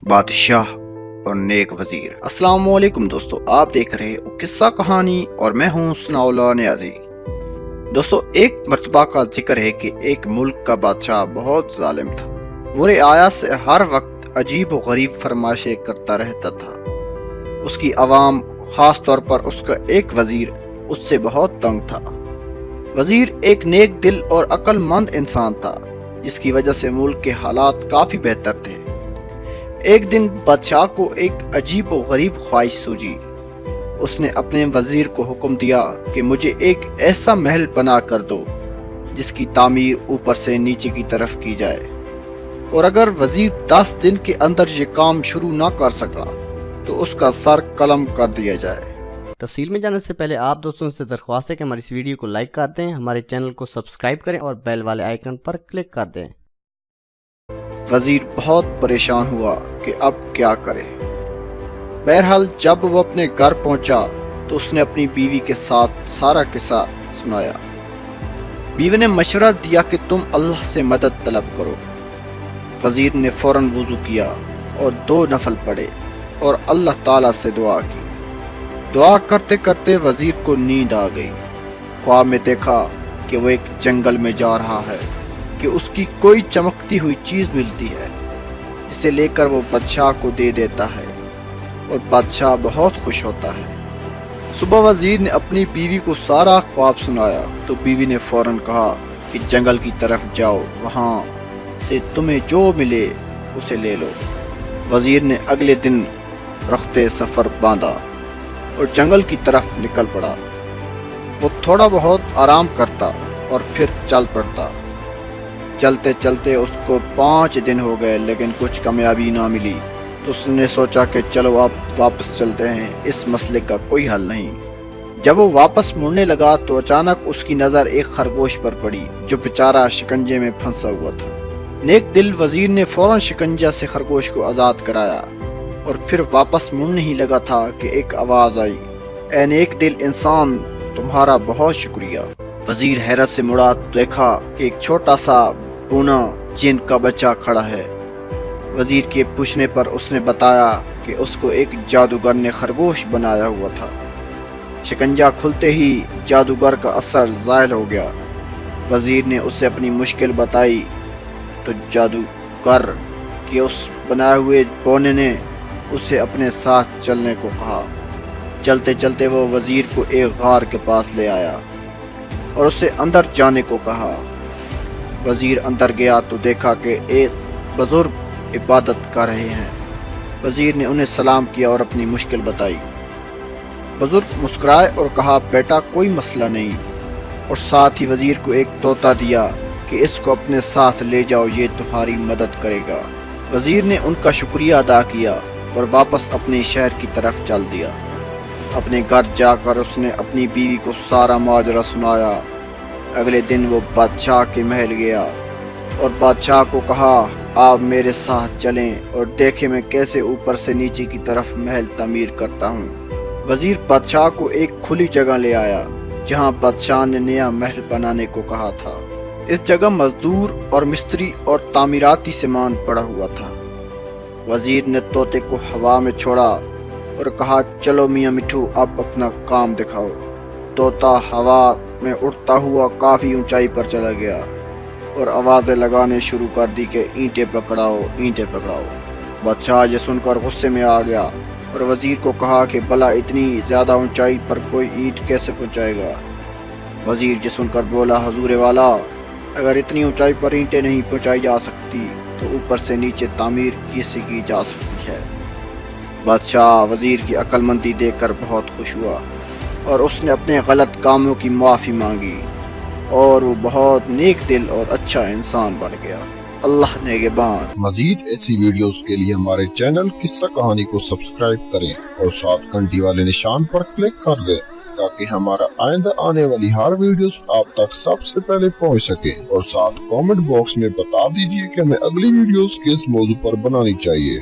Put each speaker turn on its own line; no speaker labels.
بادشاہ اور نیک وزیر۔ السلام علیکم دوستو، آپ دیکھ رہے ہو قصہ کہانی اور میں ہوں ثناءاللہ نیازی۔ دوستو، ایک مرتبہ کا ذکر ہے کہ ایک ملک کا بادشاہ بہت ظالم تھا۔ وہ رعایا سے ہر وقت عجیب و غریب فرمائشیں کرتا رہتا تھا۔ اس کی عوام، خاص طور پر اس کا ایک وزیر، اس سے بہت تنگ تھا۔ وزیر ایک نیک دل اور عقل مند انسان تھا، جس کی وجہ سے ملک کے حالات کافی بہتر تھے۔ ایک دن بادشاہ کو ایک عجیب و غریب خواہش سوجی۔ اس نے اپنے وزیر کو حکم دیا کہ مجھے ایک ایسا محل بنا کر دو جس کی تعمیر اوپر سے نیچے کی طرف کی جائے، اور اگر وزیر 10 دن کے اندر یہ کام شروع نہ کر سکا تو اس کا سر قلم کر دیا جائے۔
تفصیل میں جانے سے پہلے آپ دوستوں سے درخواست ہے کہ ہماری اس ویڈیو کو لائک کر دیں، ہمارے چینل کو سبسکرائب کریں اور بیل والے آئیکن پر کلک کر دیں۔
وزیر بہت پریشان ہوا کہ اب کیا کرے۔ بہرحال جب وہ اپنے گھر پہنچا تو اس نے اپنی بیوی کے ساتھ سارا قصہ سنایا۔ بیوی نے مشورہ دیا کہ تم اللہ سے مدد طلب کرو۔ وزیر نے فوراً وضو کیا اور 2 نفل پڑھے اور اللہ تعالیٰ سے دعا کی۔ دعا کرتے کرتے وزیر کو نیند آ گئی۔ خواب میں دیکھا کہ وہ ایک جنگل میں جا رہا ہے کہ اس کی کوئی چمکتی ہوئی چیز ملتی ہے، جسے لے کر وہ بادشاہ کو دے دیتا ہے اور بادشاہ بہت خوش ہوتا ہے۔ صبح وزیر نے اپنی بیوی کو سارا خواب سنایا تو بیوی نے فوراً کہا کہ جنگل کی طرف جاؤ، وہاں سے تمہیں جو ملے اسے لے لو۔ وزیر نے اگلے دن رخت سفر باندھا اور جنگل کی طرف نکل پڑا۔ وہ تھوڑا بہت آرام کرتا اور پھر چل پڑتا۔ چلتے چلتے اس کو 5 دن ہو گئے لیکن کچھ کامیابی نہ ملی، تو اس نے سوچا کہ چلو اب واپس چلتے ہیں، اس مسئلے کا کوئی حل نہیں۔ جب وہ واپس مڑنے لگا تو اچانک اس کی نظر ایک خرگوش پر پڑی جو بیچارہ شکنجے میں پھنسا ہوا تھا۔ نیک دل وزیر نے فوراً شکنجہ سے خرگوش کو آزاد کرایا اور پھر واپس مڑنے ہی لگا تھا کہ ایک آواز آئی، اے نیک دل انسان، تمہارا بہت شکریہ۔ وزیر حیرت سے مڑا تو دیکھا کہ ایک چھوٹا سا بونا جن کا بچہ کھڑا ہے۔ وزیر کے پوچھنے پر اس نے بتایا کہ اس کو ایک جادوگر نے خرگوش بنایا ہوا تھا۔ شکنجہ کھلتے ہی جادوگر کا اثر زائل ہو گیا۔ وزیر نے اسے اپنی مشکل بتائی تو جادوگر کے اس بنائے ہوئے بونے نے اسے اپنے ساتھ چلنے کو کہا۔ چلتے چلتے وہ وزیر کو ایک غار کے پاس لے آیا اور اسے اندر جانے کو کہا۔ وزیر اندر گیا تو دیکھا کہ ایک بزرگ عبادت کر رہے ہیں۔ وزیر نے انہیں سلام کیا اور اپنی مشکل بتائی۔ بزرگ مسکرائے اور کہا، بیٹا کوئی مسئلہ نہیں، اور ساتھ ہی وزیر کو ایک طوطا دیا کہ اس کو اپنے ساتھ لے جاؤ، یہ تمہاری مدد کرے گا۔ وزیر نے ان کا شکریہ ادا کیا اور واپس اپنے شہر کی طرف چل دیا۔ اپنے گھر جا کر اس نے اپنی بیوی کو سارا ماجرا سنایا۔ اگلے دن وہ بادشاہ کے محل گیا اور بادشاہ کو کہا، آپ میرے ساتھ چلیں اور دیکھیں میں کیسے اوپر سے نیچے کی طرف محل تعمیر کرتا ہوں۔ وزیر بادشاہ کو ایک کھلی جگہ لے آیا جہاں بادشاہ نے نیا محل بنانے کو کہا تھا۔ اس جگہ مزدور اور مستری اور تعمیراتی سامان پڑا ہوا تھا۔ وزیر نے طوطے کو ہوا میں چھوڑا اور کہا، چلو میاں مٹھو اب اپنا کام دکھاؤ۔ طوطا ہوا میں اڑتا ہوا کافی اونچائی پر چلا گیا اور آوازیں لگانے شروع کر دی کہ اینٹیں پکڑاؤ، اینٹیں پکڑاؤ۔ بادشاہ یہ سن کر غصے میں آ گیا اور وزیر کو کہا کہ بھلا اتنی زیادہ اونچائی پر کوئی اینٹ کیسے پہنچائے گا؟ وزیر یہ سن کر بولا، حضور والا، اگر اتنی اونچائی پر اینٹیں نہیں پہنچائی جا سکتی تو اوپر سے نیچے تعمیر کیسے کی جا سکتی ہے؟ بادشاہ وزیر کی عقل مندی دیکھ کر بہت خوش ہوا اور اس نے اپنے غلط کاموں کی معافی مانگی اور وہ بہت نیک دل اور اچھا انسان بن گیا۔ اللہ نگہبان۔
مزید ایسی ویڈیوز کے لیے ہمارے چینل قصہ کہانی کو سبسکرائب کریں اور ساتھ گھنٹی والے نشان پر کلک کر دیں تاکہ ہمارا آئندہ آنے والی ہر ویڈیوز آپ تک سب سے پہلے پہنچ سکے، اور ساتھ کامنٹ باکس میں بتا دیجئے کہ ہمیں اگلی ویڈیوز کس موضوع پر بنانی چاہیے۔